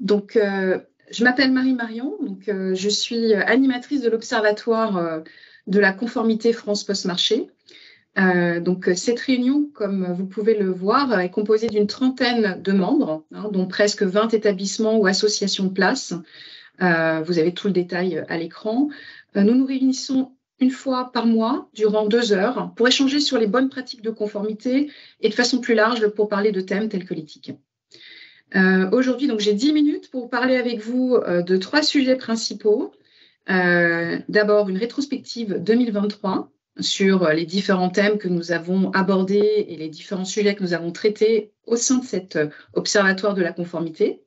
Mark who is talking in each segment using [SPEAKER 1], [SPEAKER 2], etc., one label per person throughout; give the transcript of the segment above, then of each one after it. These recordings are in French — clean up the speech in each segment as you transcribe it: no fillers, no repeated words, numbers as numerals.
[SPEAKER 1] Donc, je m'appelle Marie-Marion, je suis animatrice de l'Observatoire de la conformité France Post-Marché. Cette réunion, comme vous pouvez le voir, est composée d'une trentaine de membres, dont presque 20 établissements ou associations de place. Vous avez tout le détail à l'écran. Nous nous réunissons une fois par mois, durant 2 heures, pour échanger sur les bonnes pratiques de conformité et de façon plus large pour parler de thèmes tels que l'éthique. Aujourd'hui, j'ai 10 minutes pour parler avec vous de 3 sujets principaux. D'abord, une rétrospective 2023 sur les différents thèmes que nous avons abordés et les différents sujets que nous avons traités au sein de cet observatoire de la conformité.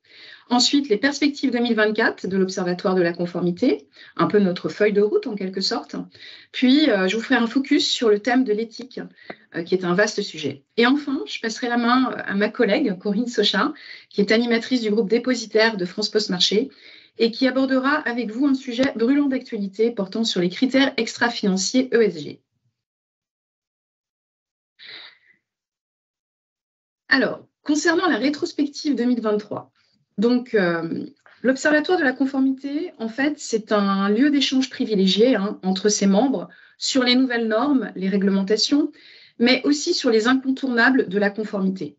[SPEAKER 1] Ensuite, les perspectives 2024 de l'Observatoire de la conformité, un peu notre feuille de route en quelque sorte. Puis, je vous ferai un focus sur le thème de l'éthique, qui est un vaste sujet. Et enfin, je passerai la main à ma collègue Corinne Sochat, qui est animatrice du groupe dépositaire de France Post-Marché et qui abordera avec vous un sujet brûlant d'actualité portant sur les critères extra-financiers ESG. Alors, concernant la rétrospective 2023, l'Observatoire de la conformité, en fait, c'est un lieu d'échange privilégié entre ses membres sur les nouvelles normes, les réglementations, mais aussi sur les incontournables de la conformité,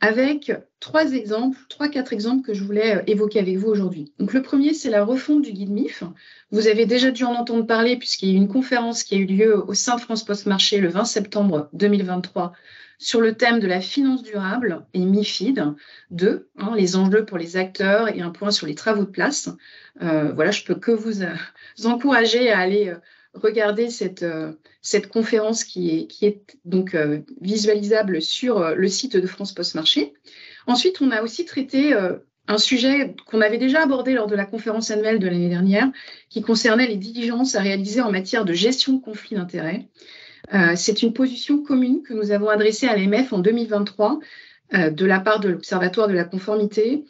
[SPEAKER 1] avec 3-4 exemples que je voulais évoquer avec vous aujourd'hui. Donc, le premier, c'est la refonte du guide MIF. Vous avez déjà dû en entendre parler puisqu'il y a eu une conférence qui a eu lieu au sein de France Post-Marché le 20 septembre 2023 sur le thème de la finance durable et MIFID 2, les enjeux pour les acteurs et un point sur les travaux de place. Voilà, je peux que vous encourager à aller regarder cette conférence qui est donc visualisable sur le site de France Post-Marché. Ensuite, on a aussi traité un sujet qu'on avait déjà abordé lors de la conférence annuelle de l'année dernière, qui concernait les diligences à réaliser en matière de gestion de conflits d'intérêts. C'est une position commune que nous avons adressée à l'AMF en 2023 de la part de l'Observatoire de la conformité,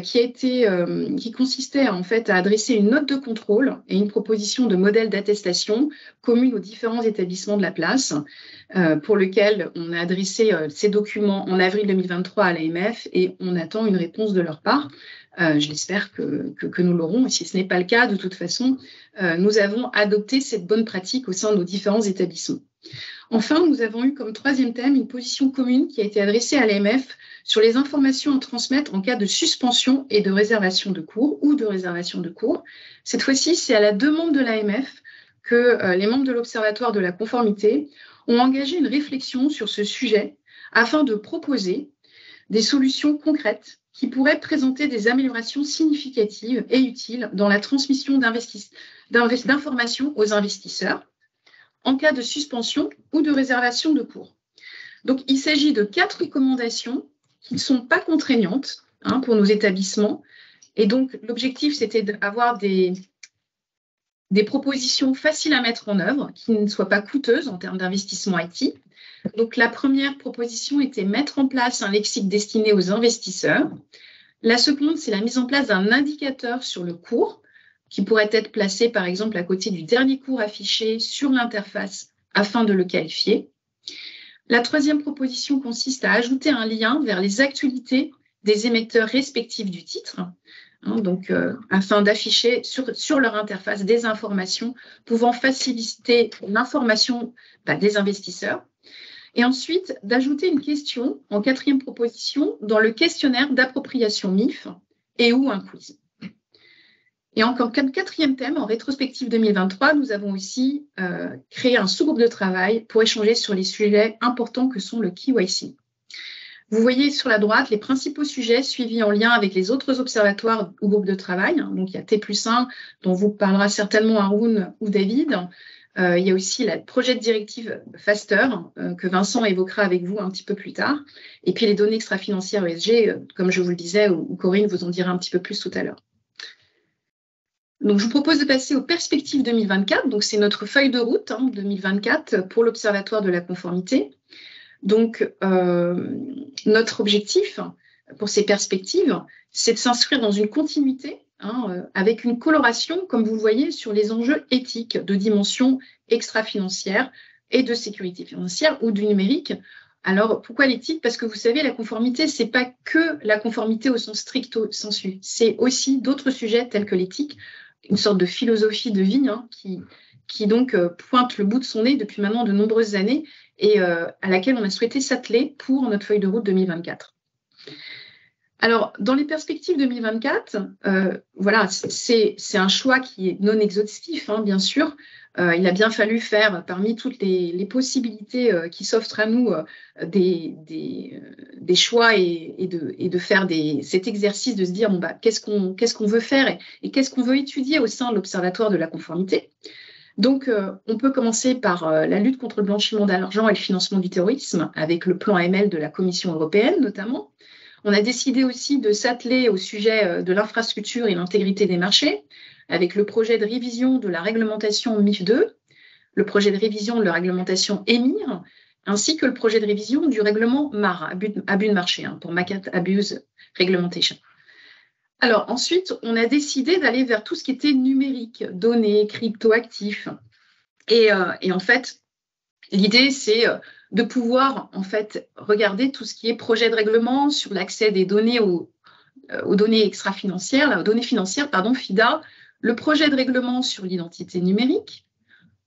[SPEAKER 1] qui consistait en fait à adresser une note de contrôle et une proposition de modèle d'attestation commune aux différents établissements de la place, pour lequel on a adressé ces documents en avril 2023 à l'AMF et on attend une réponse de leur part. Je l'espère que nous l'aurons, et si ce n'est pas le cas, de toute façon, nous avons adopté cette bonne pratique au sein de nos différents établissements. Enfin, nous avons eu comme 3e thème une position commune qui a été adressée à l'AMF sur les informations à transmettre en cas de suspension et de réservation de cours ou de réservation de cours. Cette fois-ci, c'est à la demande de l'AMF que les membres de l'Observatoire de la conformité ont engagé une réflexion sur ce sujet afin de proposer des solutions concrètes qui pourraient présenter des améliorations significatives et utiles dans la transmission d'informations aux investisseurs en cas de suspension ou de réservation de cours. Donc, il s'agit de 4 recommandations qui ne sont pas contraignantes pour nos établissements. Et donc, l'objectif, c'était d'avoir des propositions faciles à mettre en œuvre, qui ne soient pas coûteuses en termes d'investissement IT. Donc, la première proposition était mettre en place un lexique destiné aux investisseurs. La seconde, c'est la mise en place d'un indicateur sur le cours, qui pourrait être placé, par exemple, à côté du dernier cours affiché sur l'interface afin de le qualifier. La 3e proposition consiste à ajouter un lien vers les actualités des émetteurs respectifs du titre, afin d'afficher sur leur interface des informations pouvant faciliter l'information des investisseurs. Et ensuite, d'ajouter une question en 4e proposition dans le questionnaire d'appropriation MIF et ou un quiz. Et comme 4e thème, en rétrospective 2023, nous avons aussi créé un sous-groupe de travail pour échanger sur les sujets importants que sont le KYC. Vous voyez sur la droite les principaux sujets suivis en lien avec les autres observatoires ou groupes de travail. Donc, il y a T+1, dont vous parlera certainement Haroun ou David. Il y a aussi le projet de directive FASTER, que Vincent évoquera avec vous un petit peu plus tard. Et puis, les données extra-financières ESG, comme je vous le disais, ou Corinne vous en dira un petit peu plus tout à l'heure. Donc, je vous propose de passer aux perspectives 2024. Donc, c'est notre feuille de route 2024 pour l'Observatoire de la conformité. Donc, notre objectif pour ces perspectives, c'est de s'inscrire dans une continuité avec une coloration, comme vous le voyez, sur les enjeux éthiques de dimension extra-financière et de sécurité financière ou du numérique Alors, pourquoi l'éthique? Parce que vous savez, la conformité, c'est pas que la conformité au sens stricto sensu. C'est aussi d'autres sujets tels que l'éthique, une sorte de philosophie de vie qui donc pointe le bout de son nez depuis maintenant de nombreuses années et à laquelle on a souhaité s'atteler pour notre feuille de route 2024. Alors, dans les perspectives 2024, voilà, c'est un choix qui est non exhaustif, hein, bien sûr. Il a bien fallu faire, parmi toutes les possibilités qui s'offrent à nous, des choix et de faire cet exercice de se dire, bon, bah, qu'est-ce qu'on veut faire et qu'est-ce qu'on veut étudier au sein de l'Observatoire de la conformité. Donc, on peut commencer par la lutte contre le blanchiment d'argent et le financement du terrorisme, avec le plan AML de la Commission européenne, notamment. On a décidé aussi de s'atteler au sujet de l'infrastructure et l'intégrité des marchés, avec le projet de révision de la réglementation MIF2, le projet de révision de la réglementation EMIR, ainsi que le projet de révision du règlement MAR, abus de marché, pour Market Abuse Regulation. Alors ensuite, on a décidé d'aller vers tout ce qui était numérique, données, cryptoactifs. Et en fait, l'idée, c'est de pouvoir en fait regarder tout ce qui est projet de règlement sur l'accès des données aux données extra-financières, aux données financières, FIDA, le projet de règlement sur l'identité numérique,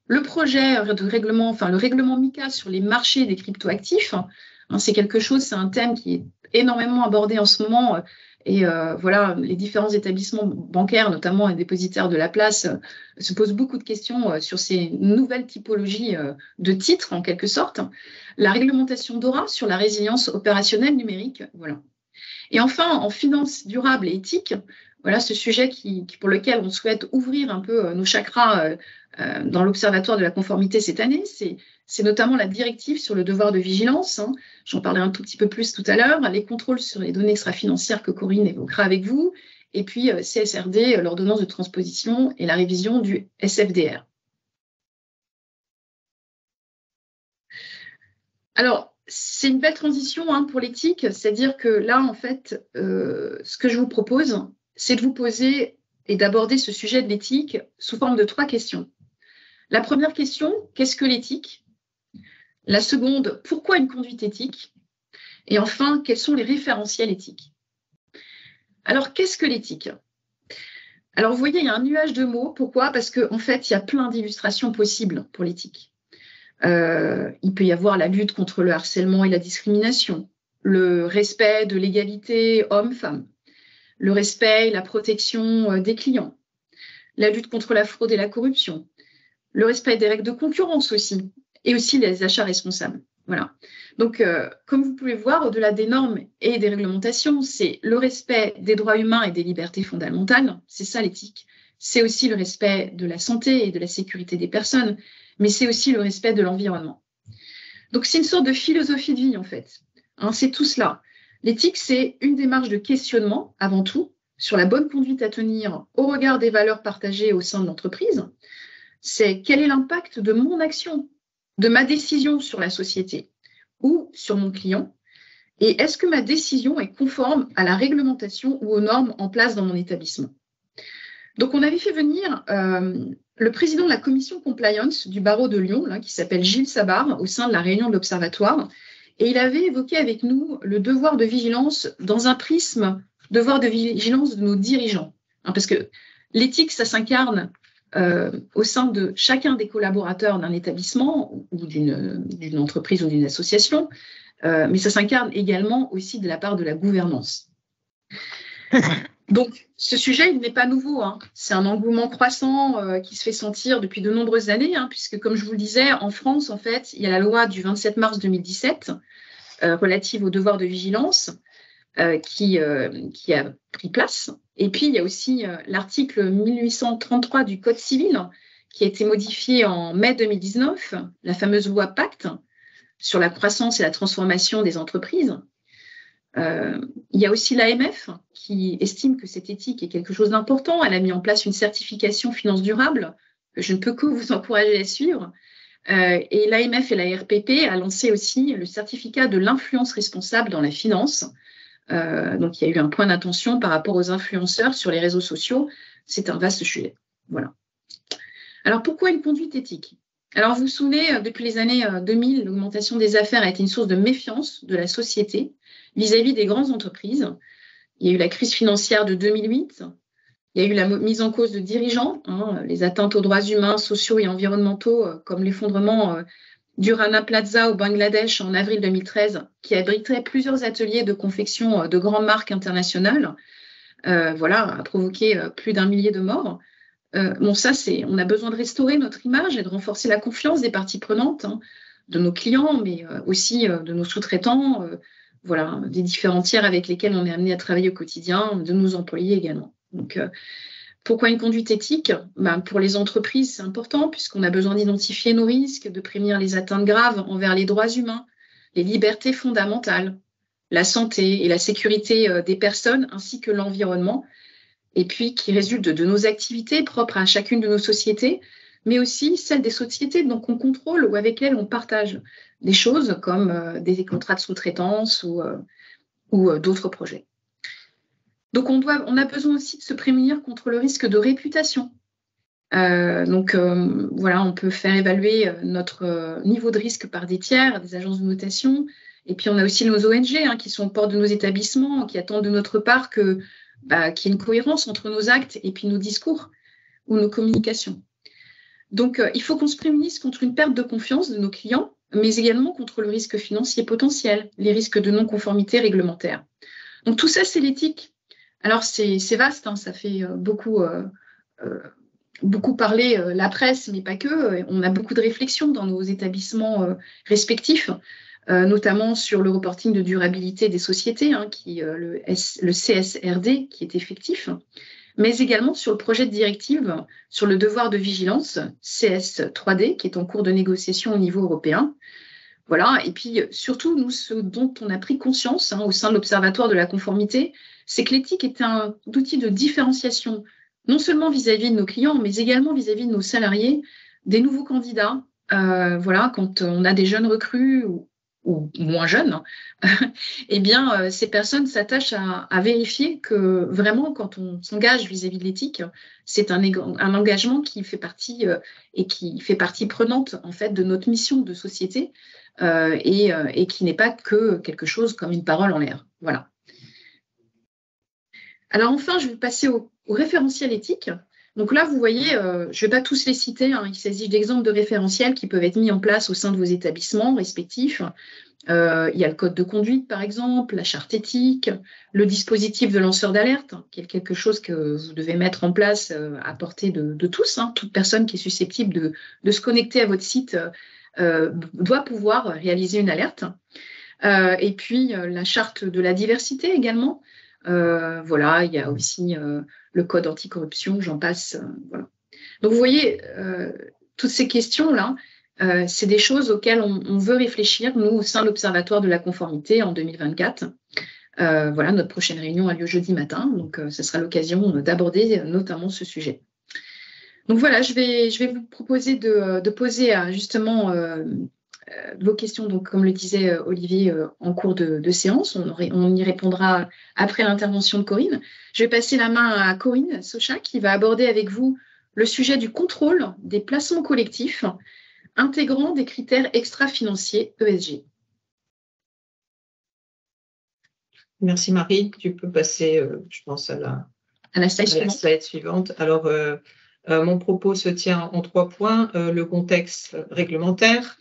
[SPEAKER 1] le projet de règlement, le règlement MiCA sur les marchés des cryptoactifs. C'est quelque chose, c'est un thème qui est énormément abordé en ce moment. Et voilà, les différents établissements bancaires, notamment les dépositaires de la place, se posent beaucoup de questions sur ces nouvelles typologies de titres, en quelque sorte. La réglementation DORA sur la résilience opérationnelle numérique, voilà. Et enfin, en finance durable et éthique, voilà ce sujet pour lequel on souhaite ouvrir un peu nos chakras dans l'Observatoire de la conformité cette année, c'est notamment la directive sur le devoir de vigilance. J'en parlerai un tout petit peu plus tout à l'heure, les contrôles sur les données extra-financières que Corinne évoquera avec vous, et puis CSRD, l'ordonnance de transposition et la révision du SFDR. Alors, c'est une belle transition pour l'éthique, c'est-à-dire que là, en fait, ce que je vous propose, c'est de vous poser et d'aborder ce sujet de l'éthique sous forme de 3 questions. La première question, qu'est-ce que l'éthique? La seconde, pourquoi une conduite éthique? Et enfin, quels sont les référentiels éthiques? Alors, qu'est-ce que l'éthique? Alors, vous voyez, il y a un nuage de mots. Pourquoi? Parce qu'en fait, il y a plein d'illustrations possibles pour l'éthique. Il peut y avoir la lutte contre le harcèlement et la discrimination, le respect de l'égalité homme-femme, le respect et la protection des clients, la lutte contre la fraude et la corruption, le respect des règles de concurrence aussi, et aussi les achats responsables. Voilà. Donc, comme vous pouvez voir, au-delà des normes et des réglementations, c'est le respect des droits humains et des libertés fondamentales. C'est ça l'éthique. C'est aussi le respect de la santé et de la sécurité des personnes, mais c'est aussi le respect de l'environnement. Donc, c'est une sorte de philosophie de vie, en fait. C'est tout cela. L'éthique, c'est une démarche de questionnement, avant tout, sur la bonne conduite à tenir au regard des valeurs partagées au sein de l'entreprise. C'est quel est l'impact de mon action, de ma décision sur la société ou sur mon client, et est-ce que ma décision est conforme à la réglementation ou aux normes en place dans mon établissement. Donc, on avait fait venir le président de la commission compliance du barreau de Lyon, qui s'appelle Gilles Sabar, au sein de la réunion de l'Observatoire, et il avait évoqué avec nous le devoir de vigilance dans un prisme devoir de vigilance de nos dirigeants. Parce que l'éthique, ça s'incarne au sein de chacun des collaborateurs d'un établissement ou d'une entreprise ou d'une association, mais ça s'incarne également aussi de la part de la gouvernance. Donc, ce sujet, il n'est pas nouveau. C'est un engouement croissant qui se fait sentir depuis de nombreuses années, puisque, comme je vous le disais, en France, en fait, il y a la loi du 27 mars 2017 relative au devoir de vigilance qui a pris place. Et puis, il y a aussi l'article 1833 du Code civil qui a été modifié en mai 2019, la fameuse loi Pacte sur la croissance et la transformation des entreprises. Il y a aussi l'AMF qui estime que cette éthique est quelque chose d'important. Elle a mis en place une certification finance durable que je ne peux que vous encourager à suivre. Et l'AMF et la RPP a lancé aussi le certificat de l'influence responsable dans la finance. Donc, il y a eu un point d'attention par rapport aux influenceurs sur les réseaux sociaux. C'est un vaste sujet. Voilà. Alors, pourquoi une conduite éthique? Alors, vous vous souvenez, depuis les années 2000, l'augmentation des affaires a été une source de méfiance de la société vis-à-vis des grandes entreprises. Il y a eu la crise financière de 2008. Il y a eu la mise en cause de dirigeants, les atteintes aux droits humains, sociaux et environnementaux, comme l'effondrement du Rana Plaza au Bangladesh en avril 2013, qui abritait plusieurs ateliers de confection de grandes marques internationales, a provoqué plus d'1 millier de morts. On a besoin de restaurer notre image et de renforcer la confiance des parties prenantes, de nos clients, mais aussi de nos sous-traitants, des différents tiers avec lesquels on est amené à travailler au quotidien, de nos employés également. Donc, pourquoi une conduite éthique? Pour les entreprises, c'est important puisqu'on a besoin d'identifier nos risques, de prévenir les atteintes graves envers les droits humains, les libertés fondamentales, la santé et la sécurité des personnes ainsi que l'environnement, et puis qui résultent de nos activités propres à chacune de nos sociétés, mais aussi celles des sociétés donc on contrôle ou avec lesquelles on partage des choses comme des contrats de sous-traitance ou d'autres projets. Donc, on a besoin aussi de se prémunir contre le risque de réputation. On peut faire évaluer notre niveau de risque par des tiers, des agences de notation. Et puis, on a aussi nos ONG qui sont aux portes de nos établissements, qui attendent de notre part qu'il y ait une cohérence entre nos actes et puis nos discours ou nos communications. Donc, il faut qu'on se prémunisse contre une perte de confiance de nos clients, mais également contre le risque financier potentiel, les risques de non-conformité réglementaire. Donc, tout ça, c'est l'éthique. Alors, c'est vaste, ça fait beaucoup parler la presse, mais pas que. On a beaucoup de réflexions dans nos établissements respectifs, notamment sur le reporting de durabilité des sociétés, le CSRD, qui est effectif, mais également sur le projet de directive sur le devoir de vigilance, CS3D, qui est en cours de négociation au niveau européen. Voilà, et puis surtout, nous, ce dont on a pris conscience au sein de l'Observatoire de la conformité, c'est que l'éthique est un outil de différenciation, non seulement vis-à-vis de nos clients, mais également vis-à-vis de nos salariés, des nouveaux candidats. Quand on a des jeunes recrues ou moins jeunes, ces personnes s'attachent à vérifier que vraiment, quand on s'engage vis-à-vis de l'éthique, c'est un engagement qui fait partie et qui fait partie prenante en fait de notre mission de société et qui n'est pas que quelque chose comme une parole en l'air. Voilà. Alors enfin, je vais passer au référentiel éthique. Donc là, vous voyez, je ne vais pas tous les citer, il s'agit d'exemples de référentiels qui peuvent être mis en place au sein de vos établissements respectifs. Il y a le code de conduite, par exemple, la charte éthique, le dispositif de lanceur d'alerte, qui est quelque chose que vous devez mettre en place à portée de tous. Toute personne qui est susceptible de se connecter à votre site doit pouvoir réaliser une alerte. Et puis, la charte de la diversité également. Il y a aussi le code anticorruption, j'en passe. Voilà. Donc, vous voyez, toutes ces questions-là, c'est des choses auxquelles on veut réfléchir, nous, au sein de l'Observatoire de la conformité en 2024. Notre prochaine réunion a lieu jeudi matin, donc ce sera l'occasion d'aborder notamment ce sujet. Donc voilà, je vais vous proposer de poser justement vos questions, donc comme le disait Olivier en cours de séance, on y répondra après l'intervention de Corinne. Je vais passer la main à Corinne Socha qui va aborder avec vous le sujet du contrôle des placements collectifs intégrant des critères extra-financiers ESG.
[SPEAKER 2] Merci Marie, tu peux passer, je pense, à la slide suivante. Alors, mon propos se tient en 3 points. Le contexte réglementaire,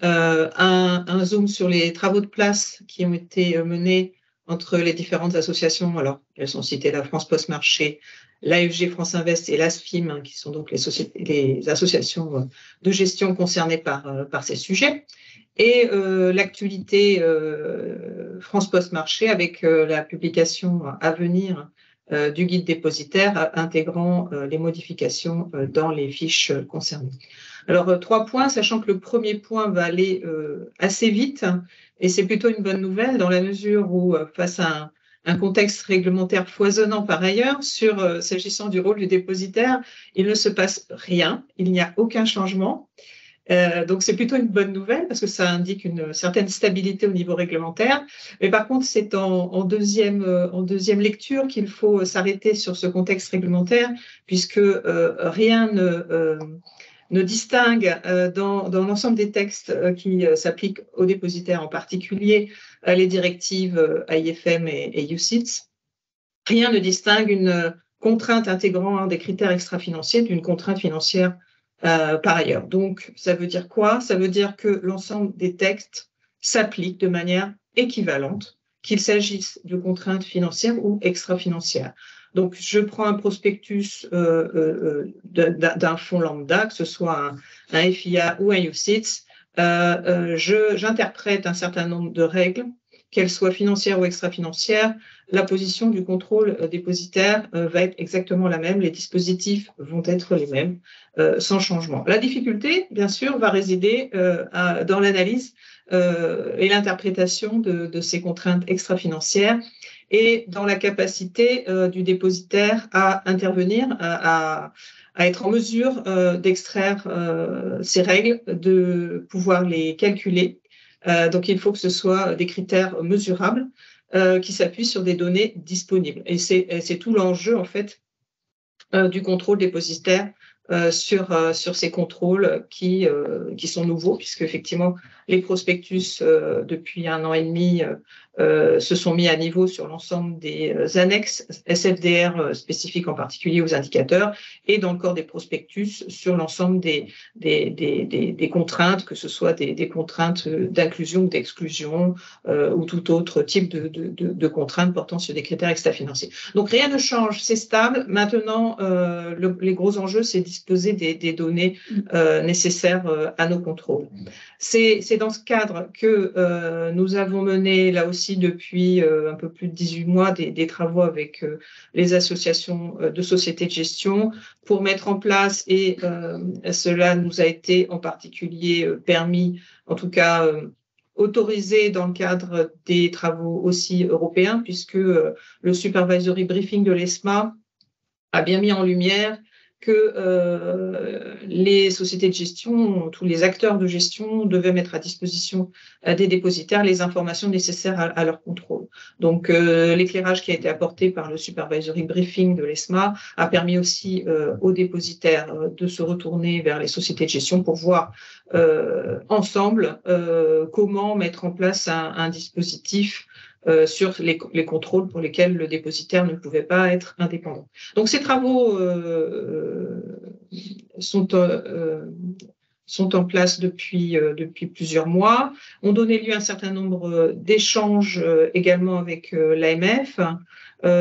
[SPEAKER 2] un zoom sur les travaux de place qui ont été menés entre les différentes associations. Alors, elles sont citées, la France Post Marché, l'AFG France Invest et l'ASFIM, qui sont donc les associations de gestion concernées par ces sujets. Et l'actualité France Post Marché avec la publication à venir du guide dépositaire intégrant les modifications dans les fiches concernées. Alors, 3 points, sachant que le premier point va aller assez vite, et c'est plutôt une bonne nouvelle dans la mesure où, face à un contexte réglementaire foisonnant par ailleurs, s'agissant du rôle du dépositaire, il ne se passe rien, il n'y a aucun changement. Donc, c'est plutôt une bonne nouvelle parce que ça indique une certaine stabilité au niveau réglementaire. Mais par contre, c'est en deuxième lecture qu'il faut s'arrêter sur ce contexte réglementaire puisque rien ne distingue dans l'ensemble des textes qui s'appliquent aux dépositaires, en particulier les directives AIFM et UCITS, rien ne distingue une contrainte intégrant des critères extra-financiers d'une contrainte financière par ailleurs. Donc, ça veut dire quoi? Ça veut dire que l'ensemble des textes s'appliquent de manière équivalente, qu'il s'agisse de contraintes financières ou extra-financières. Donc, je prends un prospectus d'un fonds lambda, que ce soit un FIA ou un UCITS, j'interprète un certain nombre de règles, qu'elles soient financières ou extra-financières. La position du contrôle dépositaire va être exactement la même, les dispositifs vont être les mêmes, sans changement. La difficulté, bien sûr, va résider dans l'analyse et l'interprétation de ces contraintes extra-financières et dans la capacité du dépositaire à intervenir, à être en mesure d'extraire ces règles, de pouvoir les calculer. Donc, il faut que ce soit des critères mesurables qui s'appuient sur des données disponibles. Et c'est tout l'enjeu, en fait, du contrôle dépositaire sur ces contrôles qui sont nouveaux, puisque effectivement les prospectus depuis 1 an et demi se sont mis à niveau sur l'ensemble des annexes SFDR spécifiques en particulier aux indicateurs et dans le corps des prospectus sur l'ensemble des contraintes, que ce soit des contraintes d'inclusion ou d'exclusion ou tout autre type de contraintes portant sur des critères extra-financiers. Donc rien ne change, c'est stable. Maintenant, les gros enjeux, c'est disposer des données nécessaires à nos contrôles. C'est dans ce cadre que nous avons mené, là aussi depuis un peu plus de 18 mois, des travaux avec les associations de sociétés de gestion pour mettre en place, et cela nous a été en particulier permis, en tout cas autorisé dans le cadre des travaux aussi européens, puisque le supervisory briefing de l'ESMA a bien mis en lumière que les sociétés de gestion, tous les acteurs de gestion devaient mettre à disposition des dépositaires les informations nécessaires à leur contrôle. Donc, l'éclairage qui a été apporté par le supervisory briefing de l'ESMA a permis aussi aux dépositaires de se retourner vers les sociétés de gestion pour voir ensemble comment mettre en place un dispositif sur les contrôles pour lesquels le dépositaire ne pouvait pas être indépendant. Donc ces travaux sont en place depuis plusieurs mois, ont donné lieu à un certain nombre d'échanges également avec l'AMF.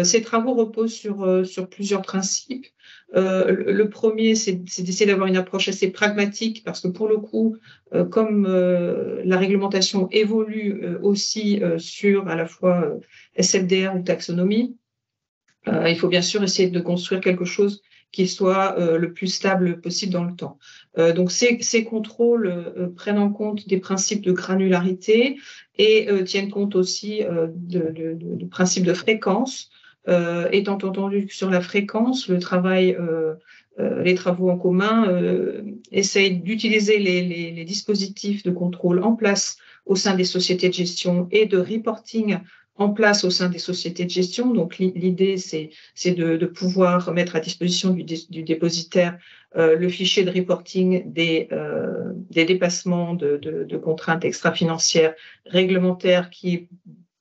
[SPEAKER 2] Ces travaux reposent sur plusieurs principes. Le premier, c'est d'essayer d'avoir une approche assez pragmatique, parce que pour le coup, comme la réglementation évolue aussi sur à la fois SFDR ou taxonomie, il faut bien sûr essayer de construire quelque chose qui soit le plus stable possible dans le temps. Donc ces contrôles prennent en compte des principes de granularité et tiennent compte aussi de principes de fréquence. Étant entendu que sur la fréquence, les travaux en commun essayent d'utiliser les dispositifs de contrôle en place au sein des sociétés de gestion et de reporting en place au sein des sociétés de gestion. Donc l'idée, c'est de pouvoir mettre à disposition du dépositaire le fichier de reporting des dépassements de contraintes extra-financières réglementaires qui est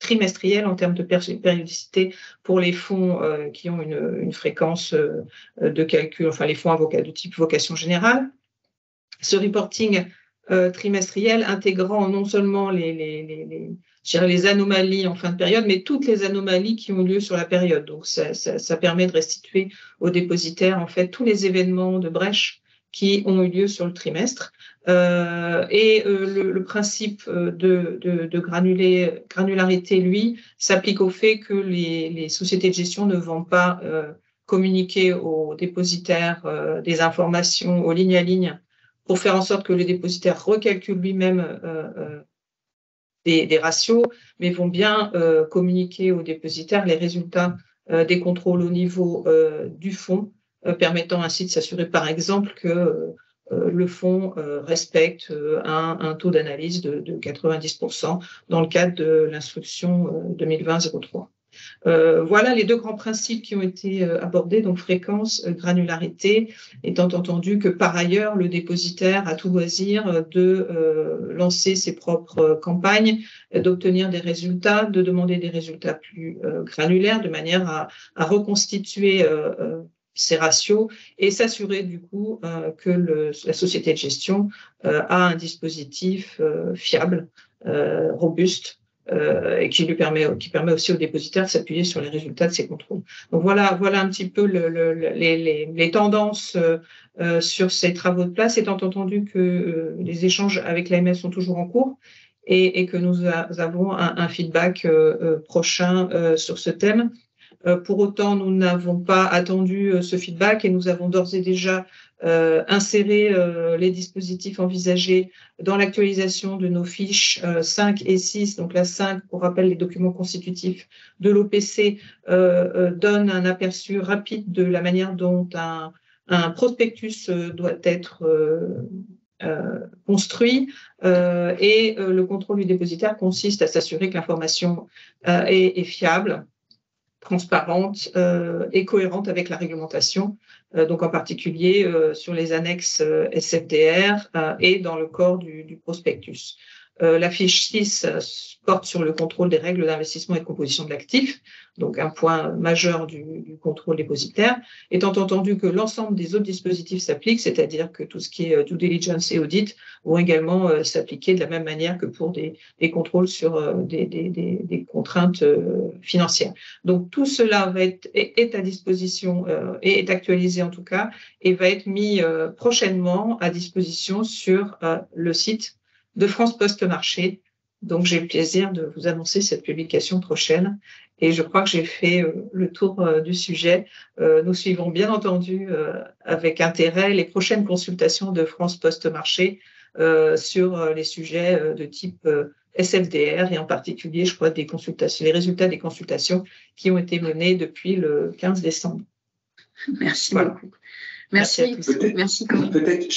[SPEAKER 2] trimestriel en termes de périodicité pour les fonds qui ont une fréquence de calcul, enfin les fonds de type vocation générale. Ce reporting trimestriel intégrant non seulement les anomalies en fin de période, mais toutes les anomalies qui ont lieu sur la période. Donc ça permet de restituer aux dépositaires en fait tous les événements de brèche qui ont eu lieu sur le trimestre. Le principe de granularité, lui, s'applique au fait que les sociétés de gestion ne vont pas communiquer aux dépositaires des informations aux lignes à ligne pour faire en sorte que le dépositaire recalcule lui-même des ratios, mais vont bien communiquer aux dépositaires les résultats des contrôles au niveau du fonds, permettant ainsi de s'assurer, par exemple, que le fonds respecte un taux d'analyse de 90% dans le cadre de l'instruction 2020-03. Voilà les deux grands principes qui ont été abordés, donc fréquence, granularité, étant entendu que par ailleurs, le dépositaire a tout loisir de lancer ses propres campagnes, d'obtenir des résultats, de demander des résultats plus granulaires, de manière à reconstituer ces ratios et s'assurer du coup que la société de gestion a un dispositif fiable, robuste, et qui permet aussi au dépositaire de s'appuyer sur les résultats de ses contrôles. Donc voilà un petit peu les tendances sur ces travaux de place, étant entendu que les échanges avec l'AMF sont toujours en cours et que nous avons un feedback prochain sur ce thème. Pour autant, nous n'avons pas attendu ce feedback et nous avons d'ores et déjà inséré les dispositifs envisagés dans l'actualisation de nos fiches 5 et 6. Donc la 5, pour rappel, les documents constitutifs de l'OPC donne un aperçu rapide de la manière dont un prospectus doit être construit et le contrôle du dépositaire consiste à s'assurer que l'information est fiable, transparente et cohérente avec la réglementation, donc en particulier sur les annexes SFDR et dans le corps du prospectus. La fiche 6 porte sur le contrôle des règles d'investissement et de composition de l'actif, donc un point majeur du contrôle dépositaire, étant entendu que l'ensemble des autres dispositifs s'appliquent, c'est-à-dire que tout ce qui est due diligence et audit vont également s'appliquer de la même manière que pour des contrôles sur des contraintes financières. Donc tout cela est à disposition et est actualisé en tout cas et va être mis prochainement à disposition sur le site de France Poste Marché. Donc, j'ai le plaisir de vous annoncer cette publication prochaine et je crois que j'ai fait le tour du sujet. Nous suivons bien entendu avec intérêt les prochaines consultations de France Poste Marché sur les sujets de type SFDR et en particulier, je crois, les résultats des consultations qui ont été menées depuis le 15 décembre.
[SPEAKER 1] Merci beaucoup. Merci.
[SPEAKER 3] Je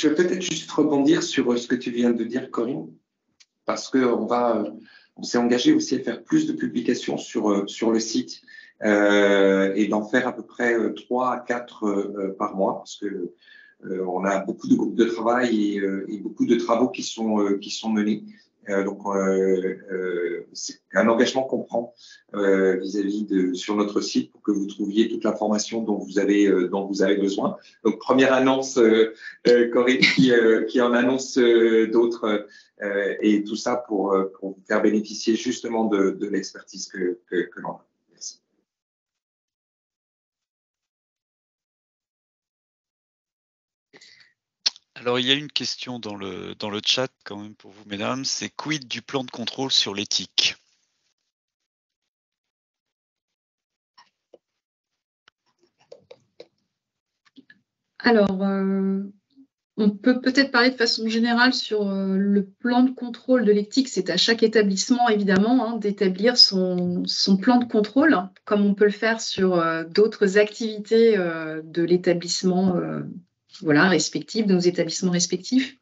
[SPEAKER 3] vais peut-être juste rebondir sur ce que tu viens de dire, Corinne, parce qu'on s'est engagé aussi à faire plus de publications sur le site et d'en faire à peu près 3 à 4 par mois, parce que on a beaucoup de groupes de travail et beaucoup de travaux qui sont menés. Donc, c'est un engagement qu'on prend vis-à-vis sur notre site pour que vous trouviez toute l'information dont vous avez besoin. Donc, première annonce, Corinne qui en annonce d'autres et tout ça pour vous faire bénéficier justement de l'expertise que l'on a. Merci.
[SPEAKER 4] Alors, il y a une question dans le chat quand même pour vous, mesdames. C'est quid du plan de contrôle sur l'éthique?
[SPEAKER 1] Alors, on peut peut-être parler de façon générale sur le plan de contrôle de l'éthique. C'est à chaque établissement, évidemment, d'établir son plan de contrôle, comme on peut le faire sur d'autres activités de l'établissement respectifs, de nos établissements respectifs.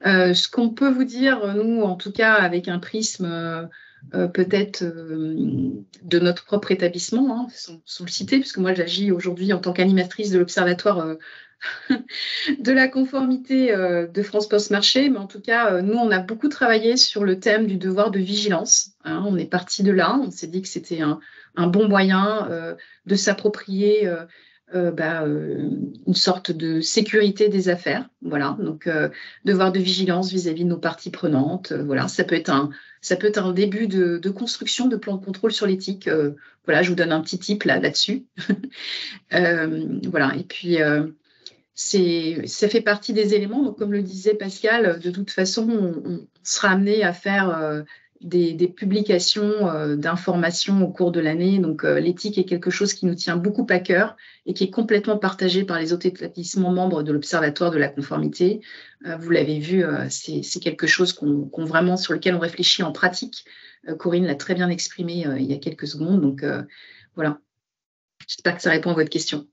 [SPEAKER 1] Ce qu'on peut vous dire, nous, en tout cas, avec un prisme peut-être de notre propre établissement, sans le citer, puisque moi, j'agis aujourd'hui en tant qu'animatrice de l'Observatoire de la conformité de France Poste Marché, mais en tout cas, nous, on a beaucoup travaillé sur le thème du devoir de vigilance. On est parti de là, on s'est dit que c'était un bon moyen de s'approprier une sorte de sécurité des affaires, voilà. Donc devoir de vigilance vis-à-vis de nos parties prenantes, voilà. Ça peut être un début de construction de plan de contrôle sur l'éthique. Voilà, je vous donne un petit tip là-dessus. Voilà. Et puis ça fait partie des éléments. Donc comme le disait Pascal, de toute façon, on sera amené à faire des publications d'informations au cours de l'année. Donc, l'éthique est quelque chose qui nous tient beaucoup à cœur et qui est complètement partagé par les autres établissements membres de l'Observatoire de la conformité. Vous l'avez vu, c'est quelque chose sur lequel on réfléchit en pratique. Corinne l'a très bien exprimé il y a quelques secondes. Donc, voilà. J'espère que ça répond à votre question.